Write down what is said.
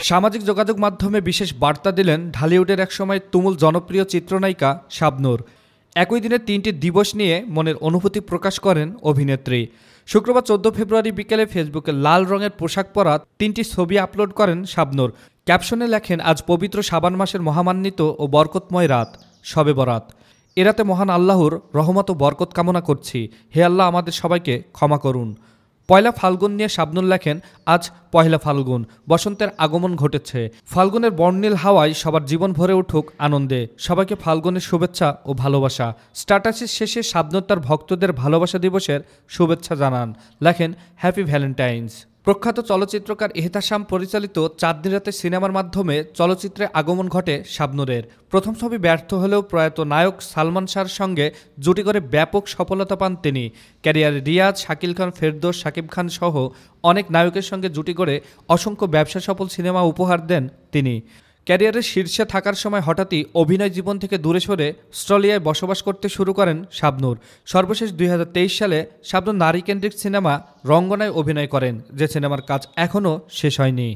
সামাজিক যোগাযোগ মাধ্যমে বিশেষ বার্তা দিলেন ঢালিউডের একসময় তুমুল জনপ্রিয় চিত্রনায়িকা শাবনূর। একই দিনে ৩টি দিবস নিয়ে মনের অনুভূতি প্রকাশ করেন অভিনেত্রী। শুক্রবার ১৪ ফেব্রুয়ারি বিকেলে ফেসবুকে লাল রঙের পোশাক পরা ৩টি ছবি আপলোড করেন শাবনূর। ক্যাপশনে লেখেন, আজ পবিত্র শাবান মাসের মহামান্বিত ও বরকতময় রাত, শবে বরাত। এ রাতে মহান আল্লাহর রহমত ও বরকত কামনা করছি। হে আল্লাহ, আমাদের সবাইকে ক্ষমা করুন। পয়লা ফাল্গুন নিয়ে শাবনূর লেখেন, আজ পয়লা ফাল্গুন, বসন্তের আগমন ঘটেছে। ফাল্গুনের বর্ণিল হাওয়ায় সবার জীবন ভরে উঠুক আনন্দে। সবাইকে ফাল্গুনের শুভেচ্ছা ও ভালোবাসা। স্ট্যাটাসের শেষে শাবনূর তার ভক্তদের ভালোবাসা দিবসের শুভেচ্ছা জানান। লেখেন, হ্যাপি ভ্যালেন্টাইন্স। প্রখ্যাত চলচ্চিত্রকার এহতেশাম পরিচালিত চাঁদনি রাতের সিনেমার মাধ্যমে চলচ্চিত্রে আগমন ঘটে শাবনূরের। প্রথম ছবি ব্যর্থ হলেও প্রয়াত নায়ক সালমান শাহর সঙ্গে জুটি করে ব্যাপক সফলতা পান তিনি। ক্যারিয়ারে রিয়াজ, শাকিল খান, ফেরদৌস, শাকিব খান সহ অনেক নায়কের সঙ্গে জুটি করে অসংখ্য ব্যবসা সফল সিনেমা উপহার দেন তিনি। ক্যারিয়ারের শীর্ষে থাকার সময় হঠাৎই অভিনয় জীবন থেকে দূরে সরে অস্ট্রেলিয়ায় বসবাস করতে শুরু করেন শাবনূর। সর্বশেষ ২০২৩ সালে শাবনূর নারীকেন্দ্রিক সিনেমা রঙ্গনায় অভিনয় করেন, যে সিনেমার কাজ এখনও শেষ হয়নি।